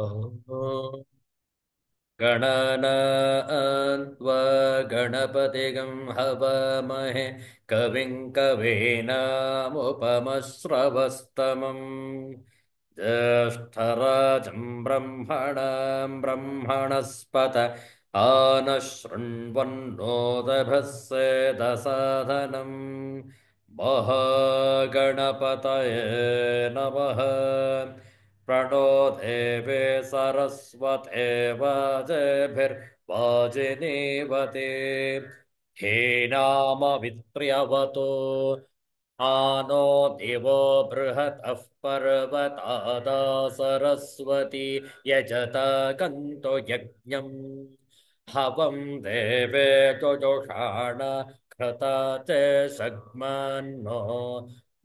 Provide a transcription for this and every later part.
ॐ गणनान्त्वा गणपतिगं हवामहे कविं कवीनामुपमश्रवस्तमम् ज्येष्ठराजं ब्रह्मणस्पत आनशृण्वन्नोदभस्येदसाधनम् महागणपतये नमः। प्रणो देवे सरस्वते वाजेभिर्वाजिनीवते हेनामवित्र्यवतो आनो दिवो बृहतः पर्वतादा सरस्वती यजता गन्तो यज्ञम् हवं देवेषु जुषाण कृता च सग्मान्नो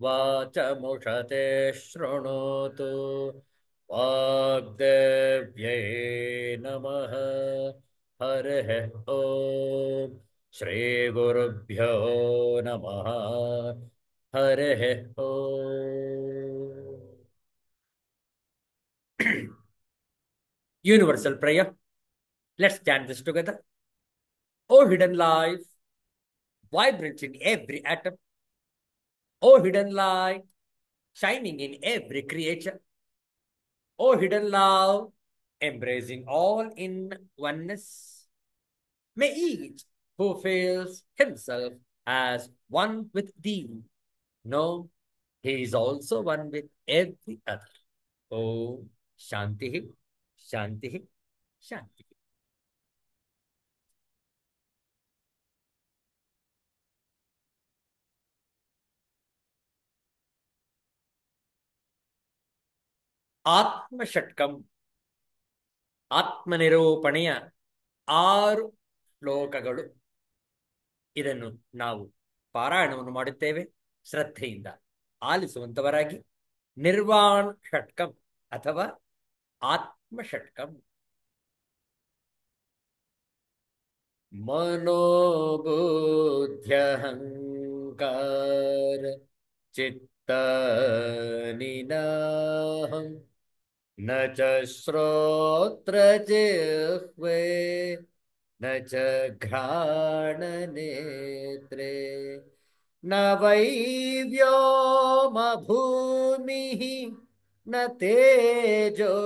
वाचमुषते शृणोतु वाग्देव्यै नमः। हरिः ॐ श्रीगुरुभ्यो नमः। हरिः ॐ। Universal prayer. Let's chant this together. O hidden life, vibrant in every atom. O hidden light, shining in every creature. O hidden love, embracing all in oneness. May each who feels himself as one with thee know he is also one with every other. Om Shanti, Shanti, Shanti. ಆತ್ಮಷಟ್ಕಂ ಆತ್ಮನಿರೂಪಣೆಯ 6 ಶ್ಲೋಕಗಳು. ಇದನ್ನು ನಾವು ಪಾರಾಯಣವನ್ನು ಮಾಡುತ್ತೇವೆ. ಶ್ರದ್ಧೆಯಿಂದ ಆಲಿಸುವಂತವರಾಗಿ ನಿರ್ವಾಣ ಷಟ್ಕಂ ಅಥವಾ ಆತ್ಮಷಟ್ಕಂ. मनोबुद्ध्यहङ्कार चित्तनिनाहं न च श्रोत्रजिह्वे न च घ्राणनेत्रे न वै व्योमभूमिः न तेजो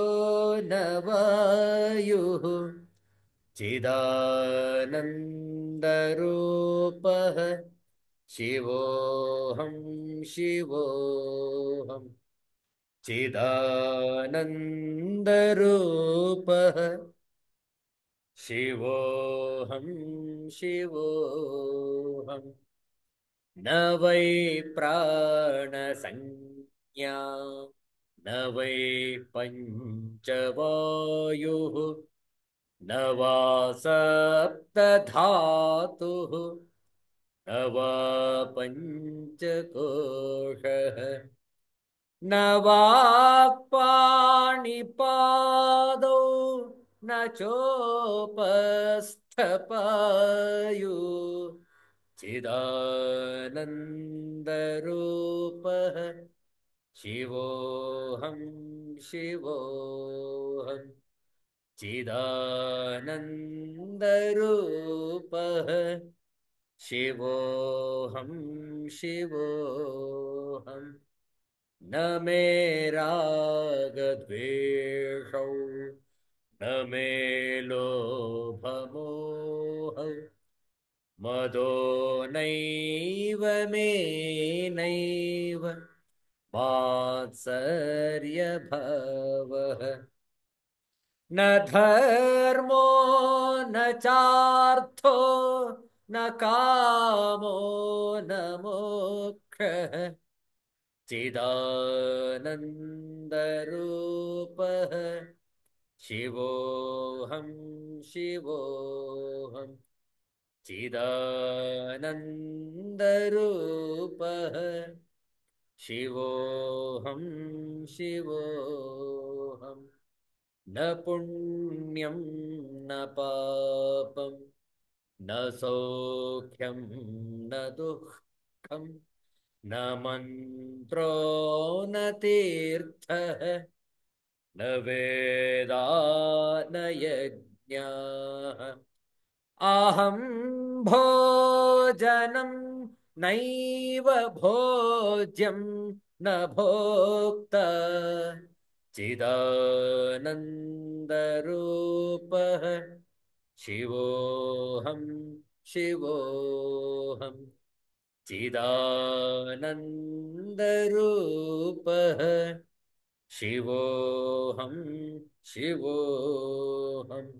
न वायुः चिदानन्दरूपः शिवोऽहं शिवोऽहं चिदानन्दरूपः शिवोऽहं शिवोऽहं न वै प्राणसंज्ञा न वै पञ्चवायुः न वा सप्तधातुः न वा पञ्चकोशः न वाक्पाणिपादौ न चोपस्थपायु चिदानन्दरूपः शिवोऽहं शिवोऽहं चिदानन्दरूपः शिवोऽहं शिवोऽहं न मे रागद्वेषौ न मे लोभमोहौ मदो नैव मे नैव मात्सर्यभावः न धर्मो न चार्थो न कामो न मोक्षः चिदानन्दरूपः शिवोऽहं शिवोऽहं चिदानन्दरूपः शिवोऽहं शिवोऽहं न पुण्यं न पापं न सौख्यं न दुःखं न मन्त्रो न तीर्थः न वेदा न यज्ञाः अहं भोजनं नैव भोज्यं न भोक्ता चिदानन्दरूपः शिवोऽहं शिवोऽहं चिदानन्दरूपः शिवोऽहं शिवोऽहम्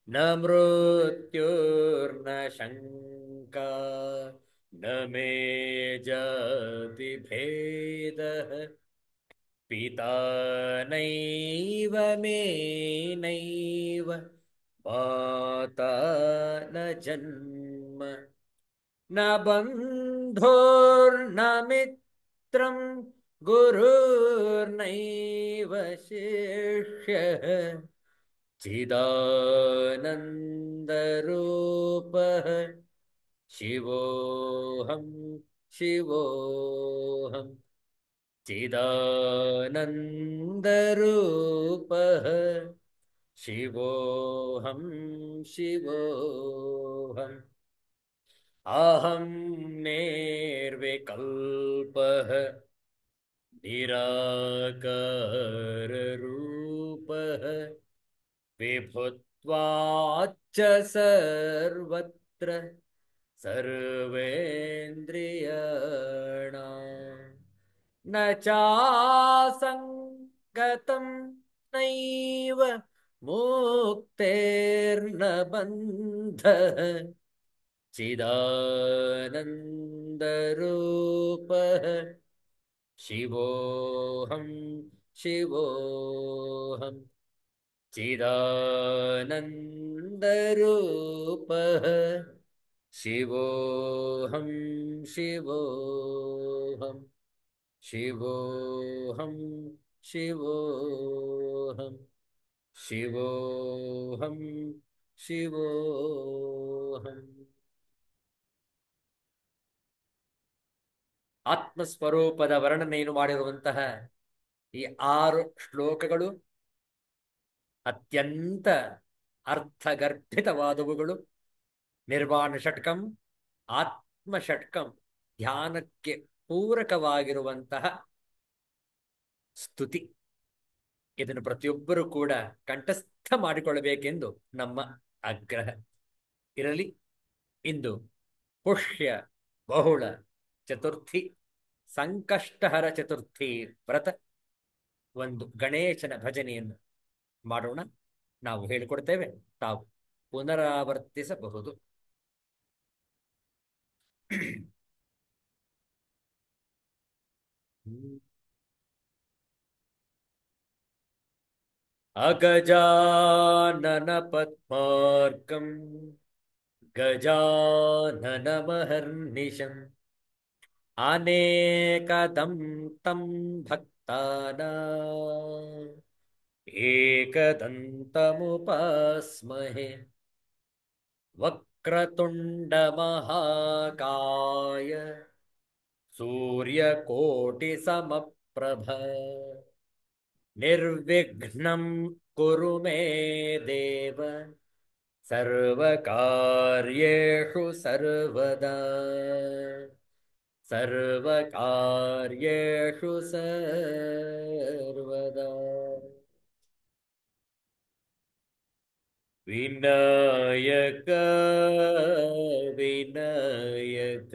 न मृत्युर्न शङ्का न मे जाति भेदः पिता नैव मे नैव माता न जन्म न बन्धुर्न मित्रं गुरुर्नैव शिष्यः चिदानन्दरूपः शिवोऽहं शिवोऽहं चिदानन्दरूपः शिवोऽहं शिवोऽहम् अहं निर्विकल्पः निराकाररूपः विभुत्वाच्च सर्वत्र सर्वेन्द्रियाणां न चासङ्गतं नैव मुक्तेर्न बन्धः चिदानन्दरूपः शिवोऽहं शिवोऽहम् चिदानन्दरूपः शिवोऽहं शिवोऽहं शिवोऽहं शिवोऽहं शिवोऽहं शिवोऽहम् ಆತ್ಮಸ್ವರೂಪದ ವರ್ಣನೆಯನ್ನು ಮಾಡಿರುವಂತಹ ಈ 6 ಶ್ಲೋಕಗಳು ಅತ್ಯಂತ ಅರ್ಥಗರ್ಭಿತವಾದವುಗಳು. ನಿರ್ವಾಣ ಷಟ್ಕಂ, ಆತ್ಮ ಷಟ್ಕಂ, ಧ್ಯಾನಕ್ಕೆ ಪೂರಕವಾಗಿರುವಂತಹ ಸ್ತುತಿ. ಇದನ್ನು ಪ್ರತಿಯೊಬ್ಬರೂ ಕೂಡ ಕಂಠಸ್ಥ ಮಾಡಿಕೊಳ್ಳಬೇಕೆಂದು ನಮ್ಮ ಆಗ್ರಹ ಇರಲಿ. ಇಂದು ಪುಷ್ಯ ಬಹುಳ ಚತುರ್ಥಿ, ಸಂಕಷ್ಟಹರ ಚತುರ್ಥಿ ವ್ರತ. ಒಂದು ಗಣೇಶನ ಭಜನೆಯನ್ನು ಮಾಡೋಣ. ನಾವು ಹೇಳಿಕೊಡ್ತೇವೆ, ತಾವು ಪುನರಾವರ್ತಿಸಬಹುದು. ಅಗಜಾನನ ಪದ್ಮಾರ್ಕಂ ಗಜಾನನಮಹರ್ನಿಶಂ ಅನೇಕದಂ ತಂ ಭಕ್ತಾನಾಂ ಏಕದಂತಮುಪಾಸ್ಮಹೇ. ವಕ್ರತುಂಡ ಮಹಾಕಾಯ ಸೂರ್ಯಕೋಟಿ ಸಮಪ್ರಭ ನಿರ್ವಿಘ್ನಂ ಕುರು ಮೇ ದೇವ ಸರ್ವಕಾರ್ಯೇಷು ಸರ್ವದಾ ಸರ್ವಕಾರ್ಯೇಷು ಸರ್ವದಾ. ವಿನಾಯಕ ವಿನಾಯಕ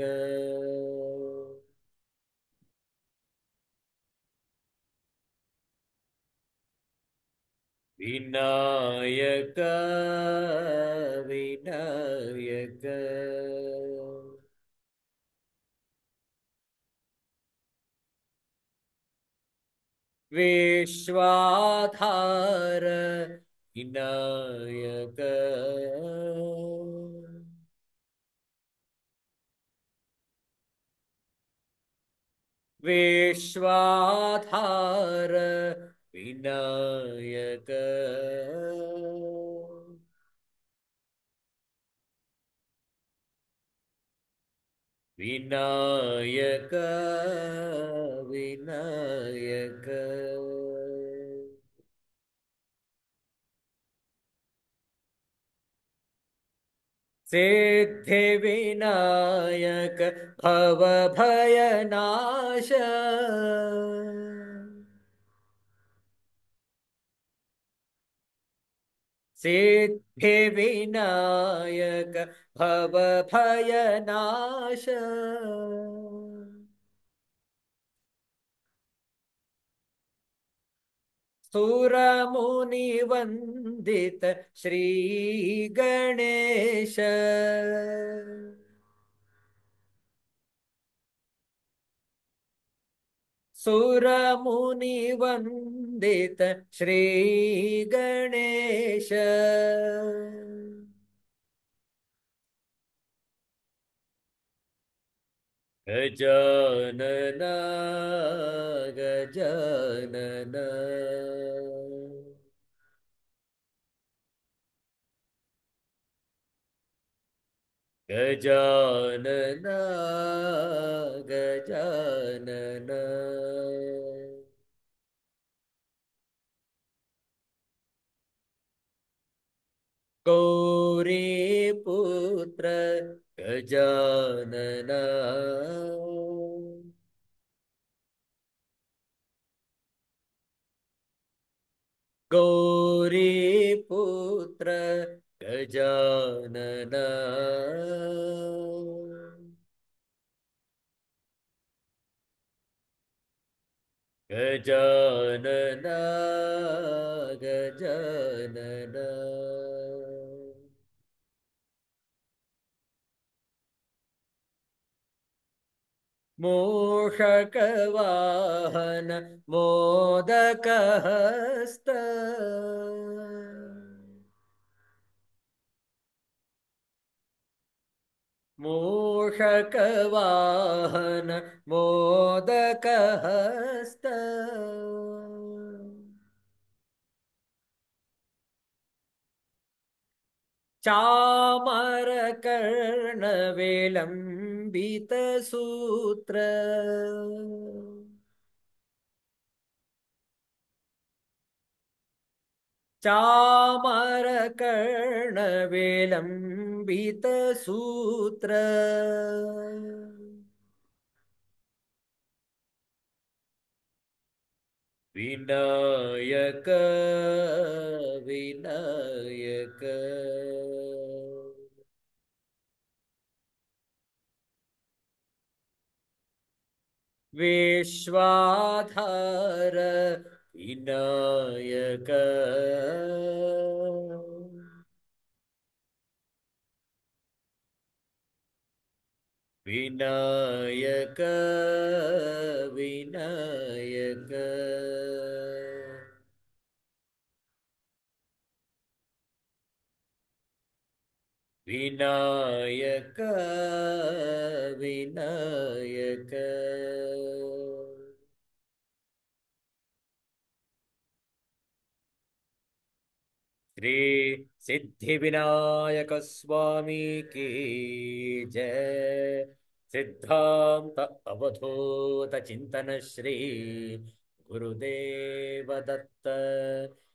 ವಿನಾಯಕ ವಿನಾಯಕ ವಿಶ್ವಾಧಾರ ವಿನಾಯಕ ವಿಶ್ವಾಧಾರ ವಿನಾಯಕ ವಿನಾಯಕ ವಿನಾಯಕ सिद्धिविनायक भवभयनाश सिद्धिविनायक भवभयनाश सुरमुनिवन्दित श्रीगणेश सुरमुनिवन्दित श्रीगणेश गजानन गजानन गजानन गजानन गौरीपुत्र गजानन गौरीपुत्र गजानन गजानन गजानन मूषकवाहन मोदकहस्त मूषकवाहन मोदकहस्त चामरकर्णविलम्बितसूत्र चामरकर्णविलम्बितसूत्र विनायक विनायक विश्वाधार विनायक विनायक विनायक विनायक विनायक श्री सिद्धिविनायक स्वामी की जय। सिद्धांत अवधूत चिंतन श्री गुरुदेव दत्त।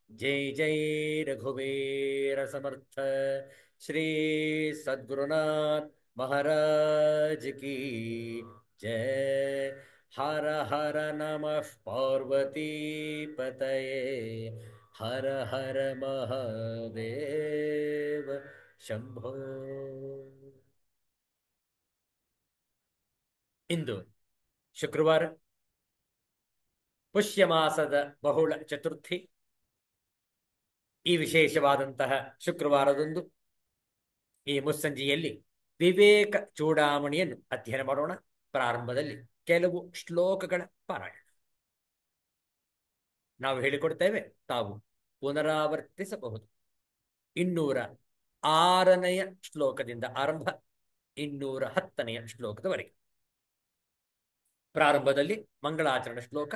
जय जय रघुवीर समर्थ श्री सद्गुरुनाथ महाराज की जय। हर हर नमः पार्वती पतये हर हर महादेव ಶಂಭೋ. ಇಂದು ಶುಕ್ರವಾರ, ಪುಷ್ಯ ಮಾಸದ ಬಹುಳ ಚತುರ್ಥಿ. ಈ ವಿಶೇಷವಾದಂತಹ ಶುಕ್ರವಾರದಂದು ಈ ಮುಸ್ಸಂಜೆಯಲ್ಲಿ ವಿವೇಕ ಚೂಡಾಮಣಿಯನ್ನು ಅಧ್ಯಯನ ಮಾಡೋಣ. ಪ್ರಾರಂಭದಲ್ಲಿ ಕೆಲವು ಶ್ಲೋಕಗಳ ಪಾರಾಯಣ ನಾವು ಹೇಳಿಕೊಡ್ತೇವೆ, ತಾವು ಪುನರಾವರ್ತಿಸಬಹುದು. 206ನೆಯ ಶ್ಲೋಕದಿಂದ ಆರಂಭ, 210ನೆಯ ಶ್ಲೋಕದವರೆಗೆ. ಪ್ರಾರಂಭದಲ್ಲಿ ಮಂಗಳಾಚರಣ ಶ್ಲೋಕ.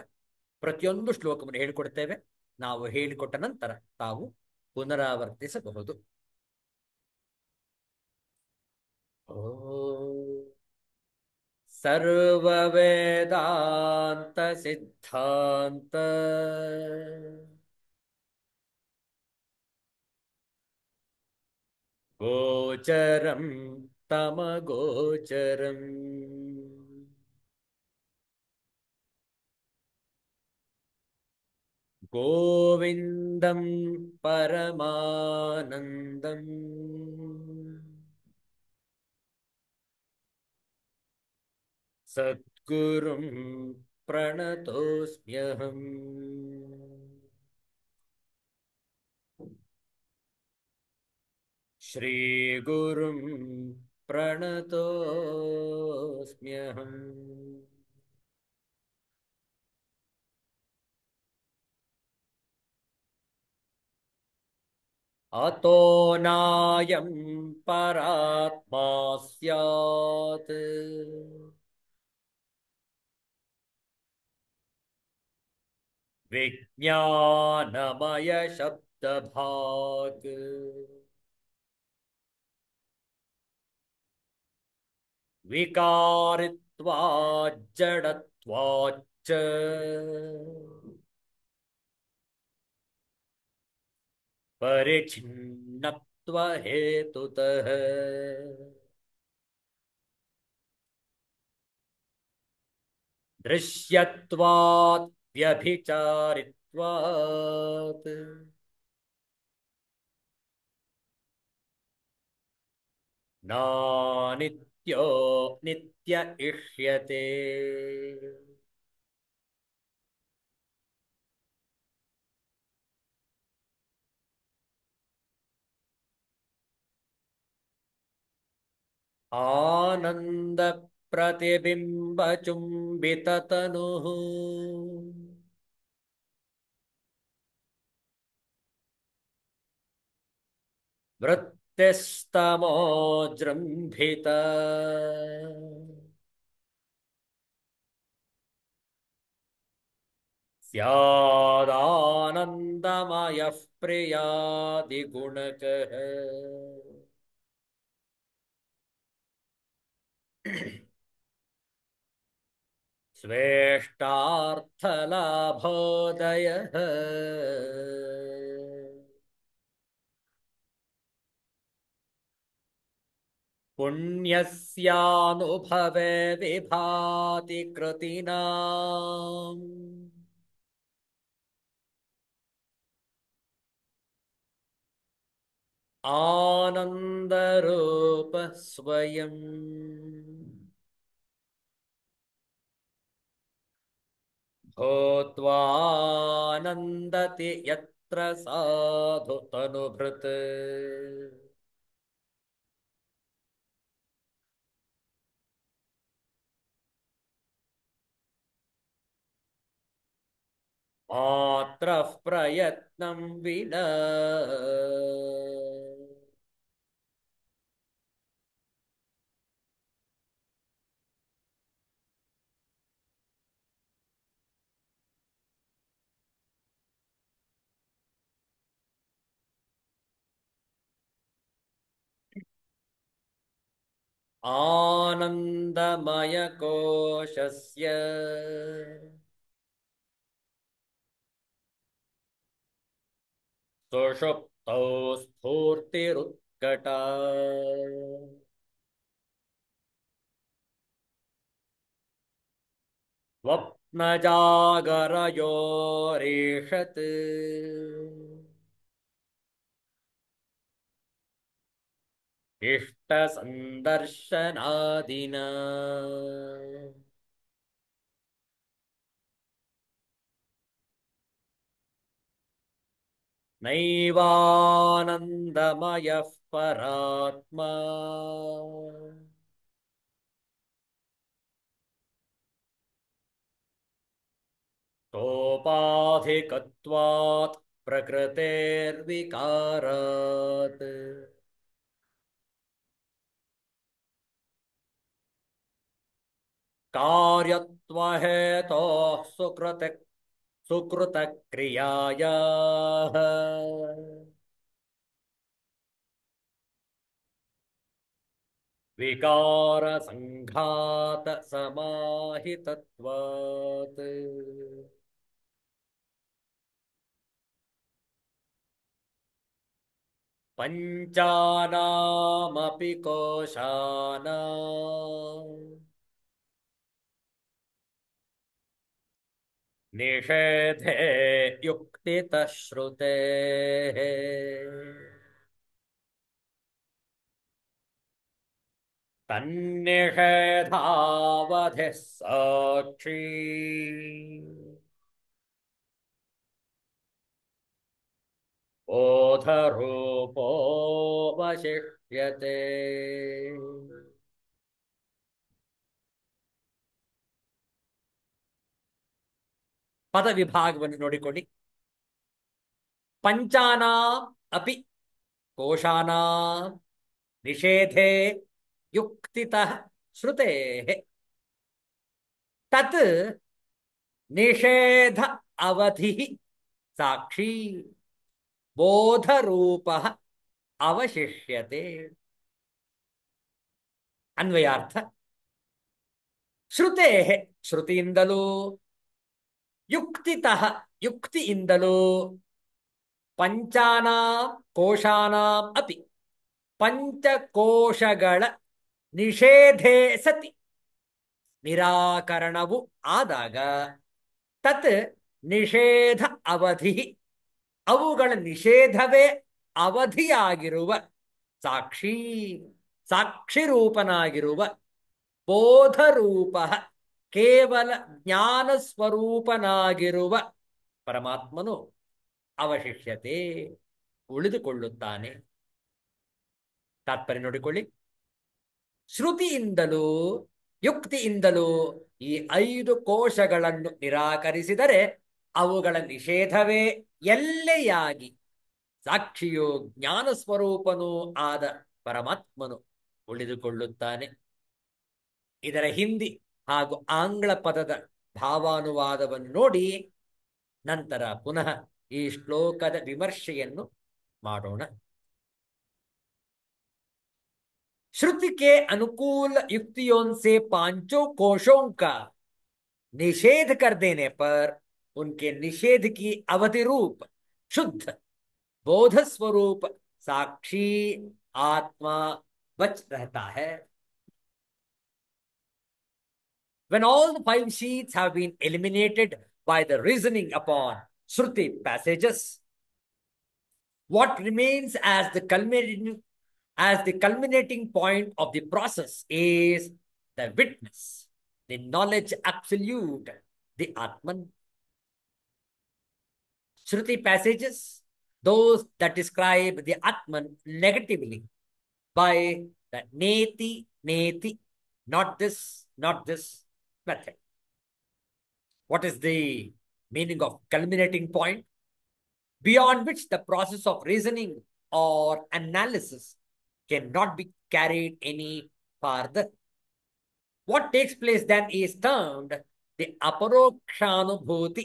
ಪ್ರತಿಯೊಂದು ಶ್ಲೋಕವನ್ನು ಹೇಳಿಕೊಡ್ತೇವೆ. ನಾವು ಹೇಳಿಕೊಟ್ಟ ನಂತರ ತಾವು ಪುನರಾವರ್ತಿಸಬಹುದು. ಓ ಸರ್ವವೇದಾಂತ ಸಿದ್ಧಾಂತ गोचरं तमगोचरम् गोविन्दं परमानन्दम् सद्गुरुं प्रणतोऽस्म्यहम् श्रीगुरुं प्रणतोऽस्म्यहम् अतो नायं परात्मा स्यात् विज्ञानमयशब्दभाक् विकारित्वात् जडत्वाच्च परिच्छिन्नत्वहेतुतः दृश्यत्वात् व्यभिचारित्वात् नानित्यो नित्य इष्यते आनन्दप्रतिबिम्बचुम्बिततनुः वृत्तिस्तमोजृम्भिता स्यादानन्दमयः प्रियादिगुणकः स्वेष्टार्थलाभोदयः पुण्यस्यानुभवे विभाति कृतीनाम् आनन्दरूपः स्वयम् भूत्वानन्दति यत्र साधु तनुभृत् मात्रः प्रयत्नं विना आनन्दमयकोशस्य सुषुप्तौ स्फूर्तिरुत्कटा स्वप्नजागरयोरीषत् इष्टसन्दर्शनादिना नैवानन्दमयः परात्मा सोपाधिकत्वात् प्रकृतेर्विकारात् कार्यत्वहेतोः सुकृतक्रियायाः विकारसङ्घातसमाहितत्वात् ಪಂಚಾನಾಮಪಿ ಕೋಶಾನಾಂ ನಿಷೇಧೆ ಯುಕ್ತಿತಃ ಶ್ರುತೇಃ ತನ್ನಿಷೇಧಾವಧಿಃ ಸಾಕ್ಷಿ ಬೋಧರೂಪೋ ವಶಿಷ್ಯತೆ. ಪದ ವಿಭಾಗವನ್ನು ನೋಡಿಕೊಳ್ಳಿ. ಪಂಚಾನಾಂ ಅಪಿ ಕೋಶಾನಾಂ ನಿಷೇಧೆ ಯುಕ್ತಿತಃ ಶ್ರುತೇಃ ತತ್ ನಿಷೇಧ ಅವಧಿಃ ಸಾಕ್ಷಿ ಬೋಧರೂಪಃ ಅವಶಿಷ್ಯತೆ. ಅನ್ವಯಾರ್ಥ: ಶ್ರುತೇಃ ಶ್ರುತಿಯಿಂದಲೂ, ಯುಕ್ತಿತಃ ಯುಕ್ತಿಯಿಂದಲೂ, ಪಂಚಾನಾಂ ಕೋಶಾನಾಂ ಅಪಿ ಪಂಚಕೋಶಗಳ ನಿಷೇಧೇ ಸತಿ ನಿರಾಕರಣವು ಆದಾಗ ತತ್ ನಿಷೇಧ ಅವಧಿ ಅವುಗಳ ನಿಷೇಧವೇ ಅವಧಿಯಾಗಿರುವ ಸಾಕ್ಷಿ ಸಾಕ್ಷಿರೂಪನಾಗಿರುವ ಬೋಧರೂಪ ಕೇವಲ ಜ್ಞಾನ ಸ್ವರೂಪನಾಗಿರುವ ಪರಮಾತ್ಮನು ಅವಶಿಷ್ಯತೆ ಉಳಿದುಕೊಳ್ಳುತ್ತಾನೆ. ತಾತ್ಪರ್ಯ ನೋಡಿಕೊಳ್ಳಿ. ಶ್ರುತಿಯಿಂದಲೂ ಯುಕ್ತಿಯಿಂದಲೂ ಈ 5 ಕೋಶಗಳನ್ನು ನಿರಾಕರಿಸಿದರೆ ಅವುಗಳ ನಿಷೇಧವೇ ಎಲ್ಲೆಯಾಗಿ ಸಾಕ್ಷಿಯೋ ಜ್ಞಾನ ಸ್ವರೂಪನೂ ಆದ ಪರಮಾತ್ಮನು ಉಳಿದುಕೊಳ್ಳುತ್ತಾನೆ. ಇದರ ಹಿಂದಿ ಹಾಗೂ ಆಂಗ್ಲ ಪದದ ಭಾವಾನುವಾದವನ್ನು ನೋಡಿ ನಂತರ ಪುನಃ ಈ ಶ್ಲೋಕದ ವಿಮರ್ಶೆಯನ್ನು ಮಾಡೋಣ. श्रुति के अनुकूल युक्तियों से 5 कोशों का निषेध कर देने पर उनके निषेध की अवधि रूप शुद्ध बोध स्वरूप साक्षी आत्मा बच रहता है. When all the 5 sheets have been eliminated by the reasoning upon Shruti passages, what remains as the culminating point of the process is the witness, the knowledge absolute, the Atman. Shruti passages, those that describe the Atman negatively by the neti, neti, not this method. What is the meaning of culminating point? Beyond which the process of reasoning or analysis cannot be carried any farther. What takes place then is termed the aparokshanubhuti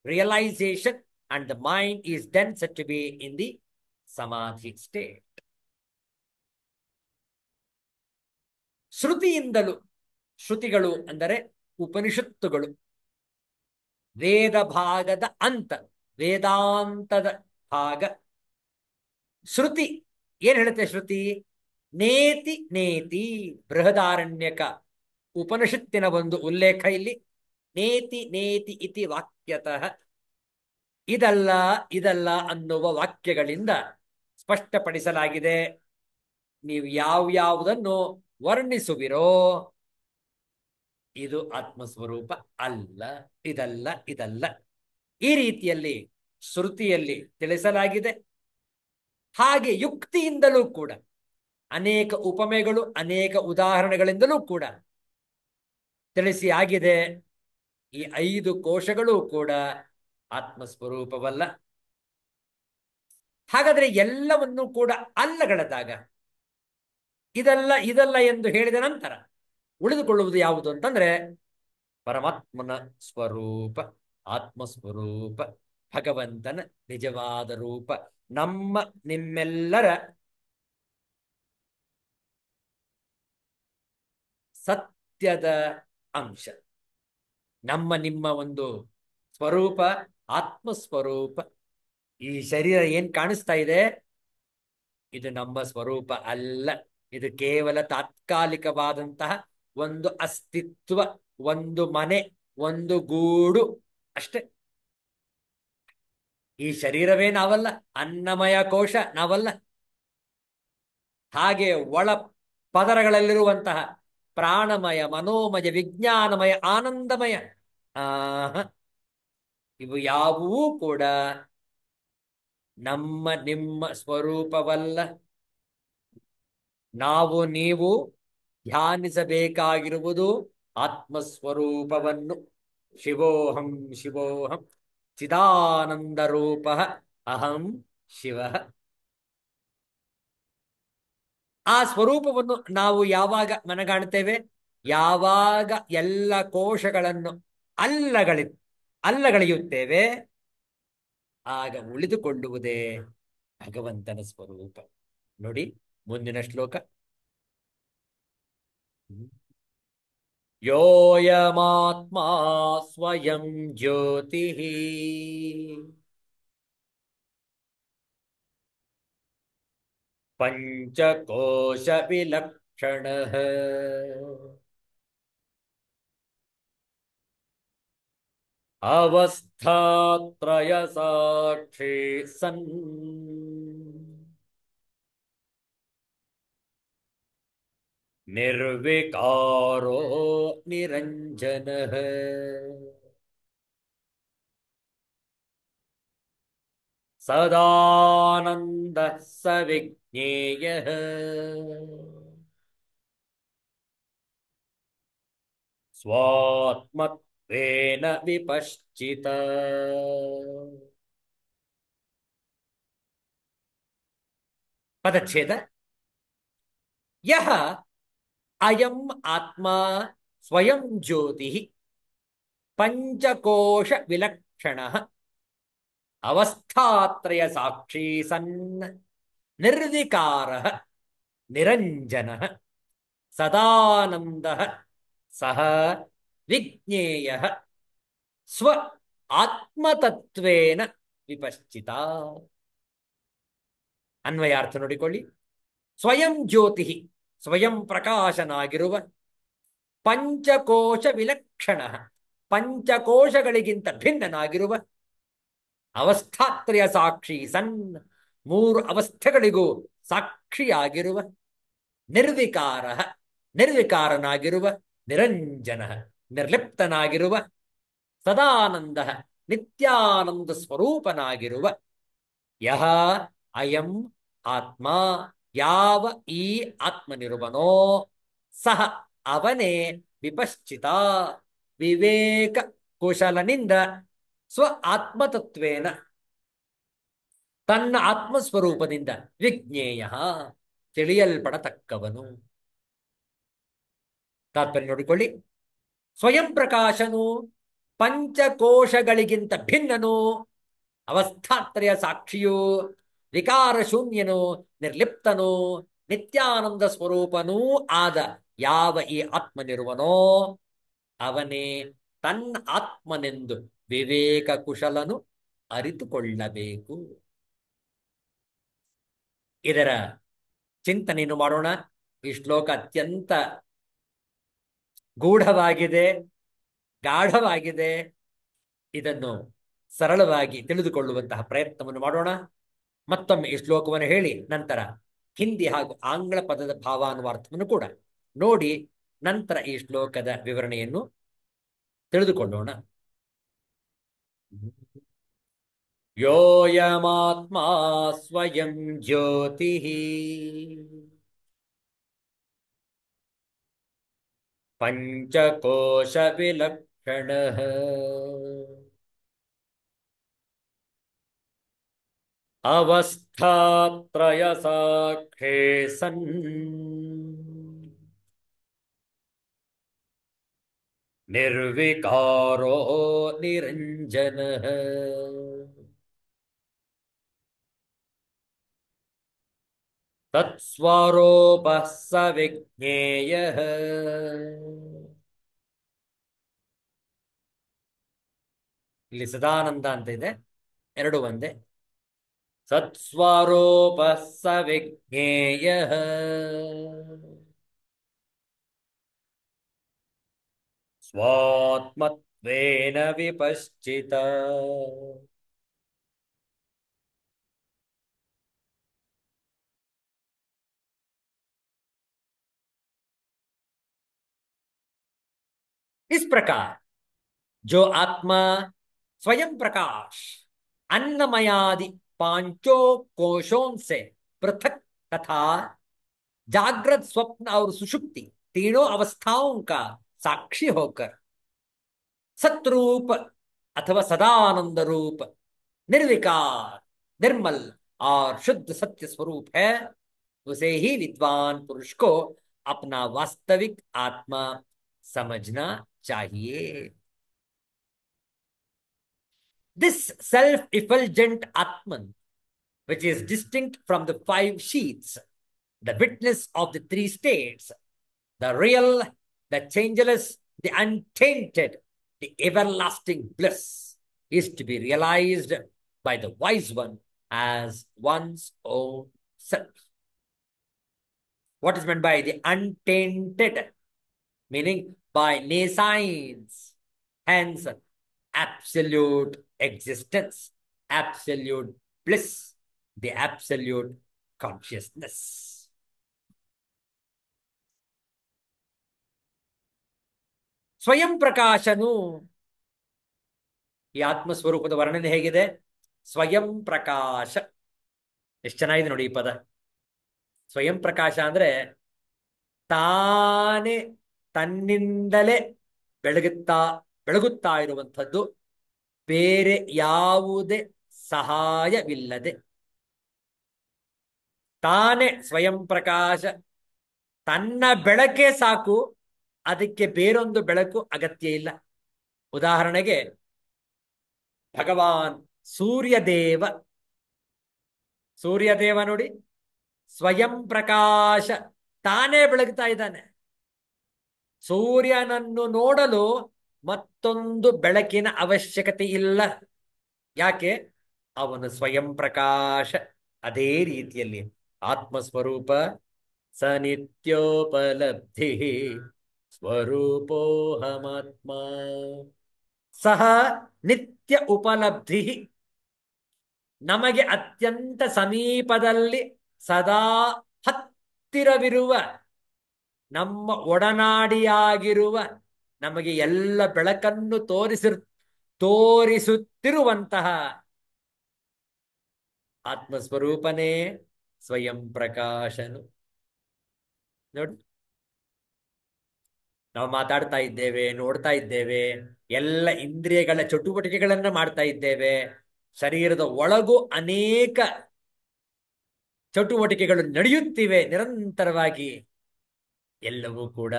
realization, and the mind is then said to be in the samadhi state. ಶ್ರುತಿಯಿಂದಲೂ, ಶ್ರುತಿಗಳು ಅಂದರೆ ಉಪನಿಷತ್ತುಗಳು, ವೇದ ಭಾಗದ ಅಂತ, ವೇದಾಂತದ ಭಾಗ. ಶ್ರುತಿ ಏನ್ ಹೇಳುತ್ತೆ? ಶ್ರುತಿ ನೇತಿ ನೇತಿ, ಬೃಹದಾರಣ್ಯಕ ಉಪನಿಷತ್ತಿನ ಒಂದು ಉಲ್ಲೇಖ ಇಲ್ಲಿ. ನೇತಿ ನೇತಿ ಇತಿ ವಾಕ್ಯತಃ, ಇದಲ್ಲ ಇದಲ್ಲ ಅನ್ನುವ ವಾಕ್ಯಗಳಿಂದ ಸ್ಪಷ್ಟಪಡಿಸಲಾಗಿದೆ. ನೀವು ಯಾವ್ಯಾವುದನ್ನು ವರ್ಣಿಸುವಿರೋ ಇದು ಆತ್ಮಸ್ವರೂಪ ಅಲ್ಲ, ಇದಲ್ಲ ಇದಲ್ಲ, ಈ ರೀತಿಯಲ್ಲಿ ಶ್ರುತಿಯಲ್ಲಿ ತಿಳಿಸಲಾಗಿದೆ. ಹಾಗೆ ಯುಕ್ತಿಯಿಂದಲೂ ಕೂಡ ಅನೇಕ ಉಪಮೆಗಳು, ಅನೇಕ ಉದಾಹರಣೆಗಳಿಂದಲೂ ಕೂಡ ತಿಳಿಸಿ ಆಗಿದೆ. ಈ 5 ಕೋಶಗಳು ಕೂಡ ಆತ್ಮಸ್ವರೂಪವಲ್ಲ. ಹಾಗಾದ್ರೆ ಎಲ್ಲವನ್ನೂ ಕೂಡ ಅಲ್ಲಗಳೆದಾಗ, ಇದಲ್ಲ ಇದಲ್ಲ ಎಂದು ಹೇಳಿದ ನಂತರ ಉಳಿದುಕೊಳ್ಳುವುದು ಯಾವುದು ಅಂತಂದ್ರೆ ಪರಮಾತ್ಮನ ಸ್ವರೂಪ, ಆತ್ಮಸ್ವರೂಪ, ಭಗವಂತನ ನಿಜವಾದ ರೂಪ, ನಮ್ಮ ನಿಮ್ಮೆಲ್ಲರ ಸತ್ಯದ ಅಂಶ. ನಮ್ಮ ನಿಮ್ಮ ಒಂದು ಸ್ವರೂಪ ಆತ್ಮಸ್ವರೂಪ. ಈ ಶರೀರ ಏನ್ ಕಾಣಿಸ್ತಾ ಇದೆ ಇದು ನಮ್ಮ ಸ್ವರೂಪ ಅಲ್ಲ. ಇದು ಕೇವಲ ತಾತ್ಕಾಲಿಕವಾದಂತಹ ಒಂದು ಅಸ್ತಿತ್ವ, ಒಂದು ಮನೆ, ಒಂದು ಗೂಡು ಅಷ್ಟೇ. ಈ ಶರೀರವೇ ನಾವಲ್ಲ, ಅನ್ನಮಯ ಕೋಶ ನಾವಲ್ಲ. ಹಾಗೆ ಒಳ ಪದರಗಳಲ್ಲಿರುವಂತಹ ಪ್ರಾಣಮಯ, ಮನೋಮಯ, ವಿಜ್ಞಾನಮಯ, ಆನಂದಮಯ, ಆಹ ಇವು ಯಾವುವೂ ಕೂಡ ನಮ್ಮ ನಿಮ್ಮ ಸ್ವರೂಪವಲ್ಲ. ನಾವು ನೀವು ಧ್ಯಾನಿಸಬೇಕಾಗಿರುವುದು ಆತ್ಮಸ್ವರೂಪವನ್ನು. ಶಿವೋಹಂ ಶಿವೋಹಂ ಚಿದಾನಂದ ರೂಪ ಅಹಂ ಶಿವ. ಆ ಸ್ವರೂಪವನ್ನು ನಾವು ಯಾವಾಗ ಮನಗಾಣುತ್ತೇವೆ, ಯಾವಾಗ ಎಲ್ಲ ಕೋಶಗಳನ್ನು ಅಲ್ಲಗಳಿ ಅಲ್ಲಗಳೆಯುತ್ತೇವೆ, ಆಗ ಉಳಿದುಕೊಳ್ಳುವುದೇ ಭಗವಂತನ ಸ್ವರೂಪ. ನೋಡಿ ಮುಂದಿನ ಶ್ಲೋಕ. ಯೋಯಮಾತ್ಮಾ ಸ್ವಯಂ ಜ್ಯೋತಿ ಪಂಚಕೋಶ ವಿಲಕ್ಷಣ ಅವಸ್ಥಾತ್ರಯ ಸಾಕ್ಷಿ ಸನ್ ನಿರ್ವಿಕಾರೋ ನಿರಂಜನ ಸದಾನಂದ ಸವಿಜ್ಞೇಯ ಸ್ವಾತ್ಮತ್ವೇನ ವಿಪಶ್ಚಿತ. ಪದಚ್ಛೇದ. ಯಹ ಅಯಂ ಆತ್ಮ ಸ್ವಯಂ ಜ್ಯೋತಿ ಪಂಚಕೋಶ ವಿಲಕ್ಷಣ ಅವಸ್ಥಾತ್ರಯ ಸಾಕ್ಷಿ ಸನ್ ನಿರ್ವಿಕಾರ ನಿರಂಜನ ಸದಾನಂದ ಸಹ ವಿಜ್ಞೇಯ ಸ್ವ ಆತ್ಮತತ್ವೇನ ವಿಪಶ್ಚಿತ. ಅನ್ವಯಾರ್ಥ ನೋಡಿಕೊಳ್ಳಿ. ಸ್ವಯಂ ಜ್ಯೋತಿ, ಸ್ವಯಂ ಪ್ರಕಾಶನಾಗಿರುವ, ಪಂಚಕೋಶ ವಿಲಕ್ಷಣ, ಪಂಚಕೋಶಗಳಿಗಿಂತ ಭಿನ್ನನಾಗಿರುವ, ಅವಸ್ಥಾತ್ರಯ ಸಾಕ್ಷಿ ಸನ್, ಮೂರು ಅವಸ್ಥೆಗಳಿಗೂ ಸಾಕ್ಷಿಯಾಗಿರುವ, ನಿರ್ವಿಕಾರ, ನಿರ್ವಿಕಾರನಾಗಿರುವ, ನಿರಂಜನ, ನಿರ್ಲಿಪ್ತನಾಗಿರುವ, ಸದಾನಂದ, ನಿತ್ಯಾನಂದ ಸ್ವರೂಪನಾಗಿರುವ, ಯಹ ಅಯಂ ಆತ್ಮ, ಯಾವ ಈ ಆತ್ಮನಿರುವನೋ, ಸಹ ಅವನೇ ವಿಪಶ್ಚಿತ, ವಿವೇಕ ಕುಶಲನಿಂದ ಸ್ವ ಆತ್ಮತತ್ವೇನ, ತನ್ನ ಆತ್ಮಸ್ವರೂಪದಿಂದ, ವಿಜ್ಞೇಯ ತಿಳಿಯಲ್ಪಡತಕ್ಕವನು. ತಾತ್ಪರ್ಯ ನೋಡಿಕೊಳ್ಳಿ. ಸ್ವಯಂ ಪ್ರಕಾಶನು, ಪಂಚಕೋಶಗಳಿಗಿಂತ ಭಿನ್ನನು, ಅವಸ್ಥಾತ್ರಯ ಸಾಕ್ಷಿಯು, ವಿಕಾರ ಶೂನ್ಯನು, ನಿರ್ಲಿಪ್ತನು, ನಿತ್ಯಾನಂದ ಸ್ವರೂಪನೂ ಆದ ಯಾವ ಈ ಆತ್ಮನಿರುವನೋ ಅವನೇ ತನ್ನ ಆತ್ಮನೆಂದು ವಿವೇಕ ಕುಶಲನು ಅರಿತುಕೊಳ್ಳಬೇಕು. ಇದರ ಚಿಂತನೆಯನ್ನು ಮಾಡೋಣ. ಈ ಶ್ಲೋಕ ಅತ್ಯಂತ ಗೂಢವಾಗಿದೆ, ಗಾಢವಾಗಿದೆ. ಇದನ್ನು ಸರಳವಾಗಿ ತಿಳಿದುಕೊಳ್ಳುವಂತಹ ಪ್ರಯತ್ನವನ್ನು ಮಾಡೋಣ. ಮತ್ತೊಮ್ಮೆ ಈ ಶ್ಲೋಕವನ್ನು ಹೇಳಿ ನಂತರ ಹಿಂದಿ ಹಾಗೂ ಆಂಗ್ಲ ಪದದ ಭಾವಾನುವಾರ್ಥವನ್ನು ಕೂಡ ನೋಡಿ ನಂತರ ಈ ಶ್ಲೋಕದ ವಿವರಣೆಯನ್ನು ತಿಳಿದುಕೊಳ್ಳೋಣ. ಯೋಯಮಾತ್ಮಾ ಸ್ವಯಂ ಜ್ಯೋತಿ ಪಂಚಕೋಶ ವಿಲಕ್ಷಣ ಅವಸ್ಥಾತ್ರಯ ಸಾಕ್ಷೇ ಸನ್ ನಿರ್ವಿಕಾರೋ ನಿರಂಜನ ತತ್ಸ್ವರೂಪ ಸವಿಜ್ಞೇಯ ಇಲ್ಲಿ ಸದಾನಂದ ಅಂತ ಇದೆ, ಎರಡು ಒಂದೇ. ಸತ್ಸ್ವರೂಪಃ ಸ ವಿಜ್ಞೇಯಃ स्वात्मत्वेन विपश्चित। इस प्रकार जो आत्मा स्वयं प्रकाश अन्नमयादि पांचों कोशों से पृथक तथा जागृत स्वप्न और सुषुप्ति तीनों अवस्थाओं का साक्षी होकर सतरूप अथवा सदानंद रूप निर्विकार निर्मल और शुद्ध सत्य स्वरूप है, उसे ही विद्वान पुरुष को अपना वास्तविक आत्मा समझना चाहिए। This self-effulgent Atman, which is distinct from the five sheaths, the witness of the three states, the real, the changeless, the untainted, the everlasting bliss, is to be realized by the wise one as one's own self. What is meant by the untainted? Meaning by nescience, hence absolute existence, absolute bliss, the absolute consciousness. ಸ್ವಯಂ ಪ್ರಕಾಶನು ಈ ಆತ್ಮಸ್ವರೂಪದ ವರ್ಣನೆ ಹೇಗಿದೆ? ಸ್ವಯಂ ಪ್ರಕಾಶ. ಎಷ್ಟು ಚೆನ್ನಾಗಿದೆ ನೋಡಿ ಈ ಪದ. ಸ್ವಯಂ ಪ್ರಕಾಶ ಅಂದ್ರೆ ತಾನೇ ತನ್ನಿಂದಲೇ ಬೆಳಗುತ್ತಾ ಇರುವಂಥದ್ದು, ಬೇರೆ ಯಾವುದೇ ಸಹಾಯವಿಲ್ಲದೆ ತಾನೇ ಸ್ವಯಂ ಪ್ರಕಾಶ. ತನ್ನ ಬೆಳಕೆ ಸಾಕು, ಅದಕ್ಕೆ ಬೇರೊಂದು ಬೆಳಕು ಅಗತ್ಯ ಇಲ್ಲ. ಉದಾಹರಣೆಗೆ ಭಗವಾನ್ ಸೂರ್ಯದೇವ ನೋಡಿ, ಸ್ವಯಂ ಪ್ರಕಾಶ, ತಾನೇ ಬೆಳಗ್ತಾ ಇದ್ದಾನೆ. ಸೂರ್ಯನನ್ನು ನೋಡಲು ಮತ್ತೊಂದು ಬೆಳಕಿನ ಅವಶ್ಯಕತೆ ಇಲ್ಲ. ಯಾಕೆ? ಅವನು ಸ್ವಯಂ ಪ್ರಕಾಶ. ಅದೇ ರೀತಿಯಲ್ಲಿ ಆತ್ಮಸ್ವರೂಪ ಸ ನಿತ್ಯೋಪಲಬ್ಧಿ ಸ್ವರೂಪೋಹಮಾತ್ಮ ಸಹ ನಿತ್ಯ ಉಪಲಬ್ಧಿ. ನಮಗೆ ಅತ್ಯಂತ ಸಮೀಪದಲ್ಲಿ ಸದಾ ಹತ್ತಿರವಿರುವ, ನಮ್ಮ ಒಡನಾಡಿಯಾಗಿರುವ, ನಮಗೆ ಎಲ್ಲ ಬೆಳಕನ್ನು ತೋರಿಸುತ್ತಿರುವಂತಹ ಆತ್ಮಸ್ವರೂಪನೇ ಸ್ವಯಂ ಪ್ರಕಾಶನು. ನೋಡಿ, ನಾವು ಮಾತಾಡ್ತಾ ಇದ್ದೇವೆ, ನೋಡ್ತಾ ಇದ್ದೇವೆ, ಎಲ್ಲ ಇಂದ್ರಿಯಗಳ ಚಟುವಟಿಕೆಗಳನ್ನ ಮಾಡ್ತಾ ಇದ್ದೇವೆ. ಶರೀರದ ಒಳಗೂ ಅನೇಕ ಚಟುವಟಿಕೆಗಳು ನಡೆಯುತ್ತಿವೆ ನಿರಂತರವಾಗಿ. ಎಲ್ಲವೂ ಕೂಡ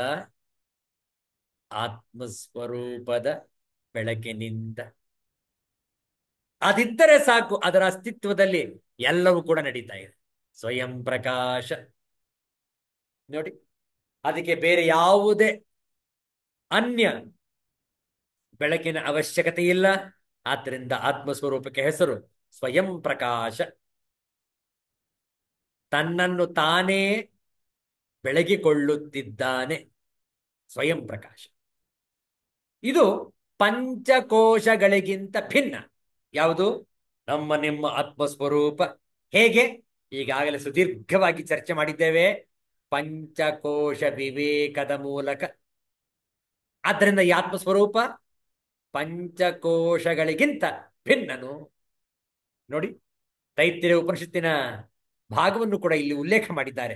ಆತ್ಮಸ್ವರೂಪದ ಬೆಳಕಿನಿಂದ. ಅದಿದ್ದರೆ ಸಾಕು, ಅದರ ಅಸ್ತಿತ್ವದಲ್ಲಿ ಎಲ್ಲವೂ ಕೂಡ ನಡೀತಾ ಇದೆ. ಸ್ವಯಂ ಪ್ರಕಾಶ ನೋಡಿ, ಅದಕ್ಕೆ ಬೇರೆ ಯಾವುದೇ ಅನ್ಯ ಬೆಳಕಿನ ಅವಶ್ಯಕತೆ ಇಲ್ಲ. ಆದ್ದರಿಂದ ಆತ್ಮಸ್ವರೂಪಕ್ಕೆ ಹೆಸರು ಸ್ವಯಂ ಪ್ರಕಾಶ. ತನ್ನನ್ನು ತಾನೇ ಬೆಳಗಿಕೊಳ್ಳುತ್ತಿದ್ದಾನೆ, ಸ್ವಯಂ ಪ್ರಕಾಶ. ಇದು ಪಂಚಕೋಶಗಳಿಗಿಂತ ಭಿನ್ನ. ಯಾವುದು? ನಮ್ಮ ನಿಮ್ಮ ಆತ್ಮಸ್ವರೂಪ. ಹೇಗೆ? ಈಗಾಗಲೇ ಸುದೀರ್ಘವಾಗಿ ಚರ್ಚೆ ಮಾಡಿದ್ದೇವೆ, ಪಂಚಕೋಶ ವಿವೇಕದ ಮೂಲಕ. ಆದ್ದರಿಂದ ಈ ಆತ್ಮಸ್ವರೂಪ ಪಂಚಕೋಶಗಳಿಗಿಂತ ಭಿನ್ನನು. ನೋಡಿ, ತೈತ್ತಿರೀಯ ಉಪನಿಷತ್ತಿನ ಭಾಗವನ್ನು ಕೂಡ ಇಲ್ಲಿ ಉಲ್ಲೇಖ ಮಾಡಿದ್ದಾರೆ.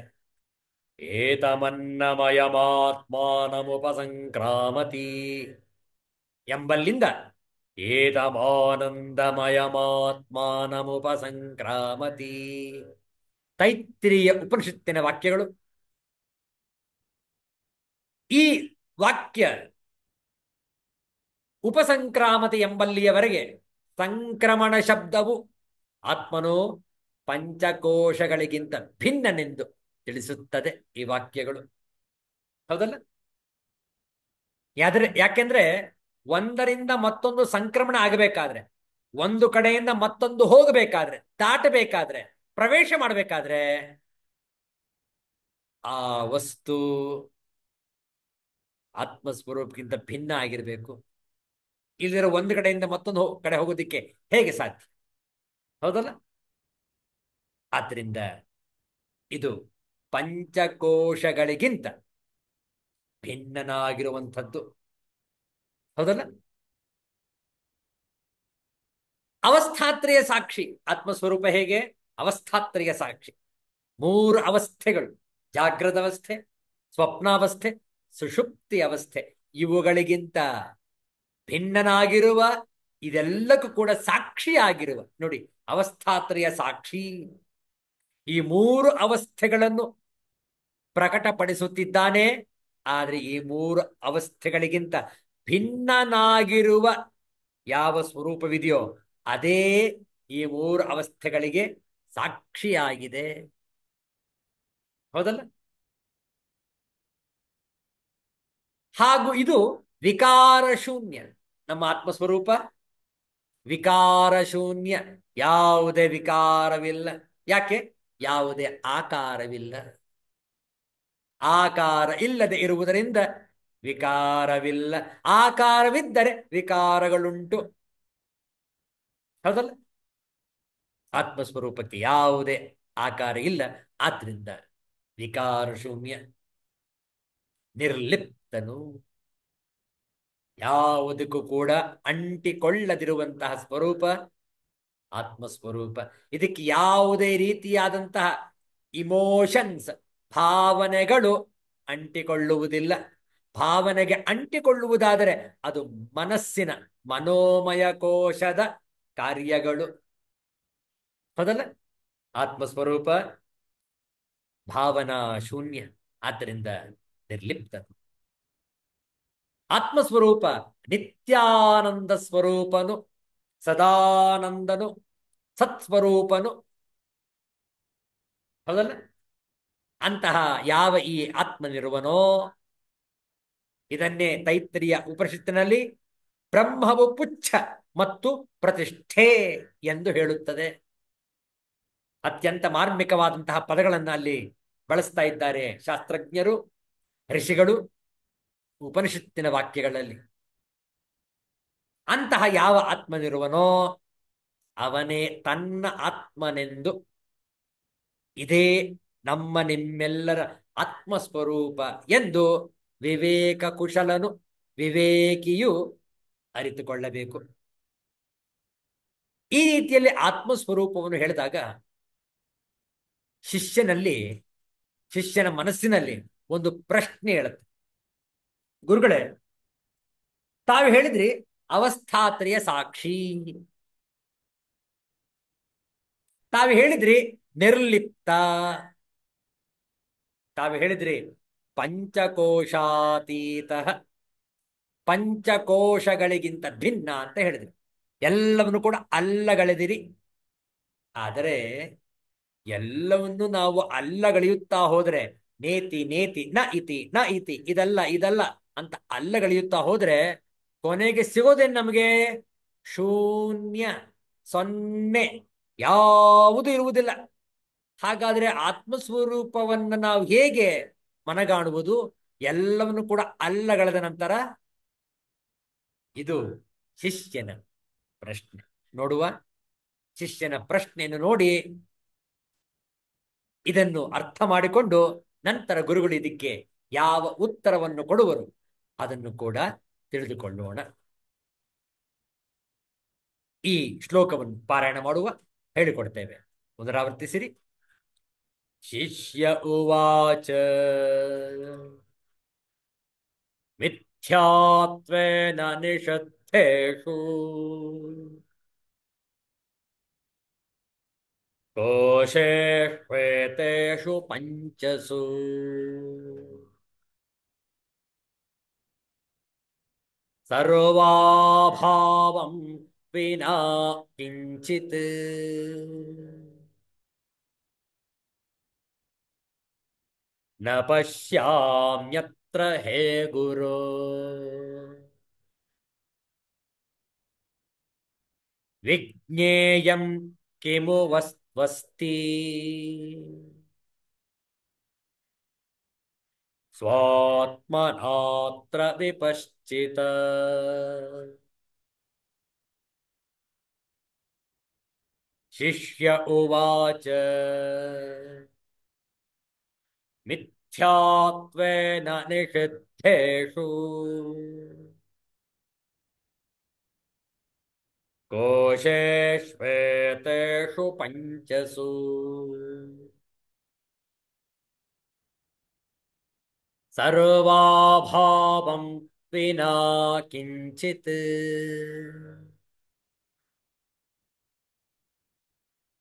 ಏತಮನ್ನಮಯಮಾತ್ಮಾನಮುಪಸಂಕ್ರಾಮತಿ ಎಂಬಲ್ಲಿಂದ ಏತಮಾನಂದಮಯಮಾತ್ಮಾನಮುಪಸಂಕ್ರಾಮತಿ. ತೈತ್ತಿರೀಯ ಉಪನಿಷತ್ತಿನ ವಾಕ್ಯಗಳು. ಈ ವಾಕ್ಯ ಉಪಸಂಕ್ರಾಮತಿ ಎಂಬಲ್ಲಿಯವರೆಗೆ ಸಂಕ್ರಮಣ ಶಬ್ದವು ಆತ್ಮನು ಪಂಚಕೋಶಗಳಿಗಿಂತ ಭಿನ್ನನೆಂದು ತಿಳಿಸುತ್ತದೆ ಈ ವಾಕ್ಯಗಳು. ಹೌದಲ್ಲ? ಯಾಕೆಂದ್ರೆ ಒಂದರಿಂದ ಮತ್ತೊಂದು ಸಂಕ್ರಮಣ ಆಗಬೇಕಾದ್ರೆ ಒಂದು ಕಡೆಯಿಂದ ಮತ್ತೊಂದು ಹೋಗಬೇಕಾದ್ರೆ, ದಾಟಬೇಕಾದ್ರೆ, ಪ್ರವೇಶ ಮಾಡಬೇಕಾದ್ರೆ ಆ ವಸ್ತು ಆತ್ಮಸ್ವರೂಪಕ್ಕಿಂತ ಭಿನ್ನ ಆಗಿರಬೇಕು. ಇಲ್ಲಿರೋ ಒಂದು ಕಡೆಯಿಂದ ಮತ್ತೊಂದು ಕಡೆ ಹೋಗೋದಿಕ್ಕೆ ಹೇಗೆ ಸಾಧ್ಯ? ಹೌದಲ್ಲ? ಆದ್ರಿಂದ ಇದು ಪಂಚಕೋಶಗಳಿಗಿಂತ ಭಿನ್ನನಾಗಿರುವಂಥದ್ದು. ಹೌದಲ್ಲ? ಅವಸ್ಥಾತ್ರಯ ಸಾಕ್ಷಿ ಆತ್ಮಸ್ವರೂಪ. ಹೇಗೆ? ಅವಸ್ಥಾತ್ರಯ ಸಾಕ್ಷಿ. ಮೂರು ಅವಸ್ಥೆಗಳು: ಜಾಗೃತ ಅವಸ್ಥೆ, ಸ್ವಪ್ನಾವಸ್ಥೆ, ಸುಷುಪ್ತಿ ಅವಸ್ಥೆ. ಇವುಗಳಿಗಿಂತ ಭಿನ್ನನಾಗಿರುವ, ಇದೆಲ್ಲಕ್ಕೂ ಕೂಡ ಸಾಕ್ಷಿಯಾಗಿರುವ, ನೋಡಿ, ಅವಸ್ಥಾತ್ರಯ ಸಾಕ್ಷಿ. ಈ ಮೂರು ಅವಸ್ಥೆಗಳನ್ನು ಪ್ರಕಟಪಡಿಸುತ್ತಿದ್ದಾನೆ. ಆದರೆ ಈ ಮೂರು ಅವಸ್ಥೆಗಳಿಗಿಂತ ಭಿನ್ನನಾಗಿರುವ ಯಾವ ಸ್ವರೂಪವಿದೆಯೋ ಅದೇ ಈ ಮೂರು ಅವಸ್ಥೆಗಳಿಗೆ ಸಾಕ್ಷಿಯಾಗಿದೆ. ಹೌದಲ್ಲ? ಹಾಗೂ ಇದು ವಿಕಾರ ಶೂನ್ಯ. ನಮ್ಮ ಆತ್ಮಸ್ವರೂಪ ವಿಕಾರ ಶೂನ್ಯ, ಯಾವುದೇ ವಿಕಾರವಿಲ್ಲ. ಯಾಕೆ? ಯಾವುದೇ ಆಕಾರವಿಲ್ಲ. ಆಕಾರ ಇಲ್ಲದೆ ಇರುವುದರಿಂದ ವಿಕಾರವಿಲ್ಲ. ಆಕಾರವಿದ್ದರೆ ವಿಕಾರಗಳುಂಟು. ಹೌದಲ್ಲ? ಆತ್ಮಸ್ವರೂಪಕ್ಕೆ ಯಾವುದೇ ಆಕಾರ ಇಲ್ಲ. ಆದ್ರಿಂದ ವಿಕಾರ ಶೂನ್ಯ, ನಿರ್ಲಿಪ್ತನು, ಯಾವುದಕ್ಕೂ ಕೂಡ ಅಂಟಿಕೊಳ್ಳದಿರುವಂತಹ ಸ್ವರೂಪ ಆತ್ಮಸ್ವರೂಪ. ಇದಕ್ಕೆ ಯಾವುದೇ ರೀತಿಯಾದಂತಹ ಇಮೋಷನ್ಸ್, ಭಾವನೆಗಳು ಅಂಟಿಕೊಳ್ಳುವುದಿಲ್ಲ. ಭಾವನೆಗೆ ಅಂಟಿಕೊಳ್ಳುವುದಾದರೆ ಅದು ಮನಸ್ಸಿನ, ಮನೋಮಯ ಕೋಶದ ಕಾರ್ಯಗಳು. ಹೌದಲ್ಲ? ಆತ್ಮಸ್ವರೂಪ ಭಾವನಾ ಶೂನ್ಯ, ಆದ್ದರಿಂದ ನಿರ್ಲಿಪ್ತ. ಆತ್ಮಸ್ವರೂಪ ನಿತ್ಯಾನಂದ ಸ್ವರೂಪನು, ಸದಾನಂದನು, ಸತ್ಸ್ವರೂಪನು. ಹೌದಲ್ಲ? ಅಂತಹ ಯಾವ ಈ ಆತ್ಮನಿರುವನೋ, ಇದನ್ನೇ ತೈತ್ರಿಯ ಉಪನಿಷತ್ತಿನಲ್ಲಿ ಬ್ರಹ್ಮವು ಪುಚ್ಛ ಮತ್ತು ಪ್ರತಿಷ್ಠೆ ಎಂದು ಹೇಳುತ್ತದೆ. ಅತ್ಯಂತ ಮಾರ್ಮಿಕವಾದಂತಹ ಪದಗಳನ್ನು ಅಲ್ಲಿ ಬಳಸ್ತಾ ಇದ್ದಾರೆ ಶಾಸ್ತ್ರಜ್ಞರು, ಋಷಿಗಳು, ಉಪನಿಷತ್ತಿನ ವಾಕ್ಯಗಳಲ್ಲಿ. ಅಂತಹ ಯಾವ ಆತ್ಮನಿರುವನೋ ಅವನೇ ತನ್ನ ಆತ್ಮನೆಂದು, ಇದೇ ನಮ್ಮ ನಿಮ್ಮೆಲ್ಲರ ಆತ್ಮಸ್ವರೂಪ ಎಂದು ವಿವೇಕ ಕುಶಲನು, ವಿವೇಕಿಯು ಅರಿತುಕೊಳ್ಳಬೇಕು. ಈ ರೀತಿಯಲ್ಲಿ ಆತ್ಮಸ್ವರೂಪವನ್ನು ಹೇಳಿದಾಗ ಶಿಷ್ಯನ ಮನಸ್ಸಿನಲ್ಲಿ ಒಂದು ಪ್ರಶ್ನೆ ಹೇಳುತ್ತೆ. ಗುರುಗಳೇ, ತಾವು ಹೇಳಿದ್ರಿ ಅವಸ್ಥಾತ್ರಯ ಸಾಕ್ಷಿ, ತಾವು ಹೇಳಿದ್ರಿ ನಿರ್ಲಿಪ್ತ, ತಾವು ಹೇಳಿದ್ರಿ ಪಂಚಕೋಶಾತೀತ, ಪಂಚಕೋಶಗಳಿಗಿಂತ ಭಿನ್ನ ಅಂತ ಹೇಳಿದ್ರಿ. ಎಲ್ಲವನ್ನು ಕೂಡ ಅಲ್ಲಗಳೆದಿರಿ. ಆದರೆ ಎಲ್ಲವನ್ನು ನಾವು ಅಲ್ಲಗಳೆಯುತ್ತಾ ಹೋದ್ರೆ, ನೇತಿ ನೇತಿ ನ ಇತಿ ನ ಇತಿ, ಇದಲ್ಲ ಇದಲ್ಲ ಅಂತ ಅಲ್ಲಗಳೆಯುತ್ತಾ ಹೋದ್ರೆ ಕೊನೆಗೆ ಸಿಗೋದೇನು ನಮಗೆ? ಶೂನ್ಯ, ಸೊನ್ನೆ, ಯಾವುದು ಇರುವುದಿಲ್ಲ. ಹಾಗಾದ್ರೆ ಆತ್ಮಸ್ವರೂಪವನ್ನು ನಾವು ಹೇಗೆ ಮನಗಾಣುವುದು? ಎಲ್ಲವನ್ನು ಕೂಡ ಅಲ್ಲಗಳೆದ ನಂತರ. ಇದು ಶಿಷ್ಯನ ಪ್ರಶ್ನೆ. ನೋಡುವ, ಶಿಷ್ಯನ ಪ್ರಶ್ನೆಯನ್ನು ನೋಡಿ ಇದನ್ನು ಅರ್ಥ ಮಾಡಿಕೊಂಡು ನಂತರ ಗುರುಗಳು ಇದಕ್ಕೆ ಯಾವ ಉತ್ತರವನ್ನು ಕೊಡುವರು ಅದನ್ನು ಕೂಡ ತಿಳಿದುಕೊಳ್ಳೋಣ. ಈ ಶ್ಲೋಕವನ್ನು ಪಾರಾಯಣ ಮಾಡುವ, ಹೇಳಿಕೊಡ್ತೇವೆ. ಪುನರಾವರ್ತಿಸಿರಿ. ಶಿಷ್ಯ ಉವಾಚ ಮಿಥ್ಯಾತ್ವೇನ ನಿಷದ್ಧೇಷು ಕೋಶೇಷ್ವೇತೇಷು ಪಂಚಸು ಸರ್ವಾಭಾವಂ ವಿನಾ ಕಿಂಚಿತ್ ನ ಪಶ್ಯಾಮ್ಯತ್ರ ಹೇ ಗುರೋ ವಿಜ್ಞೇಯಂ ಕಿಮು ವಸ್ತಿ ಸ್ವಾತ್ಮನಾತ್ರ ವಿಪಶ್ಚಿತ. ಶಿಷ್ಯ ಉವಾಚ ಮಿಥ್ಯಾತ್ವೇನ ನಿಷಿದ್ಧೇಷು ಕೋಶೇಷ್ವೇತೇಷು ಪಂಚಸು ಸರ್ವಾಭಾವಂ ವಿನಾ ಕಿಂಚಿತ್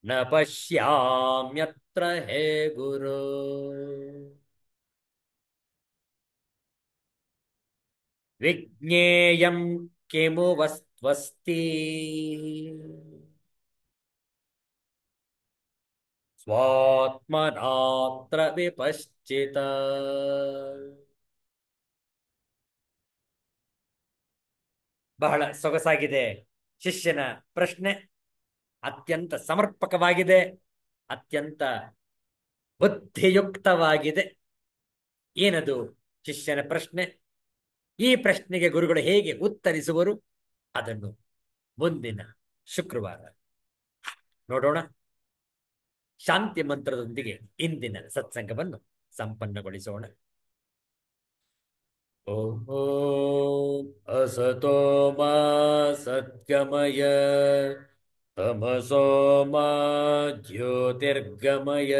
ನ ಪಶ್ಯಾಮ್ಯತ್ರ ಹೇ ಗುರು. ವಿಜ್ಞೇಯಂ ಕಿಮು ವಸ್ತಿ ಸ್ವಾತ್ಮನಾತ್ರ ವಿಪಶ್ಚಿತ. ಬಹಳ ಸೊಗಸಾಗಿದೆ ಶಿಷ್ಯನ ಪ್ರಶ್ನೆ. ಅತ್ಯಂತ ಸಮರ್ಪಕವಾಗಿದೆ, ಅತ್ಯಂತ ಬುದ್ಧಿಯುಕ್ತವಾಗಿದೆ. ಏನದು ಶಿಷ್ಯನ ಪ್ರಶ್ನೆ? ಈ ಪ್ರಶ್ನೆಗೆ ಗುರುಗಳು ಹೇಗೆ ಉತ್ತರಿಸುವರು ಅದನ್ನು ಮುಂದಿನ ಶುಕ್ರವಾರ ನೋಡೋಣ. ಶಾಂತಿ ಮಂತ್ರದೊಂದಿಗೆ ಇಂದಿನ ಸತ್ಸಂಗವನ್ನು ಸಂಪನ್ನಗೊಳಿಸೋಣ. ಓಂ ಅಸತೋ ಮಾ ಸದ್ಗಮಯ ತಮಸೋ ಮಾ ಜ್ಯೋತಿರ್ಗಮಯ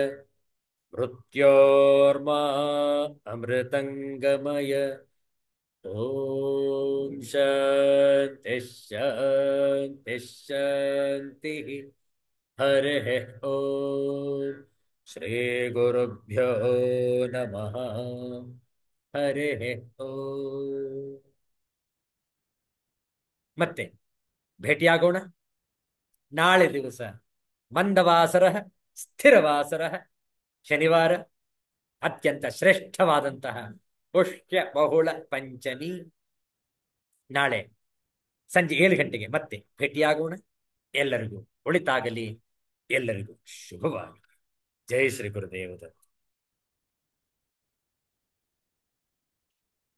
ಮೃತ್ಯೋರ್ಮಾ ಅಮೃತಂಗಮಯ. ಓಂ ಶಾಂತಿ ಶಾಂತಿ ಶಾಂತಿ. ಹರಿಃ ಓಂ ಶ್ರೀ ಗುರುಭ್ಯೋ ನಮಃ. ಹರಿಃ ಓಂ. ಮತ್ತೆ ಭೇಟಿಯಾಗೋಣ ನಾಳೆ ದಿವಸ. ಮಂದವಾಸರ ಸ್ಥಿರವಾಸರ ಶನಿವಾರ, ಅತ್ಯಂತ ಶ್ರೇಷ್ಠವಾದಂತಹ ಪುಷ್ಯ ಬಹುಳ ಪಂಚಮಿ. ನಾಳೆ ಸಂಜೆ 7 ಗಂಟೆಗೆ ಮತ್ತೆ ಭೇಟಿಯಾಗೋಣ. ಎಲ್ಲರಿಗೂ ಒಳಿತಾಗಲಿ, ಎಲ್ಲರಿಗೂ ಶುಭವಾಗಲಿ. ಜೈ ಶ್ರೀ ಗುರುದೇವ ದತ್ತ.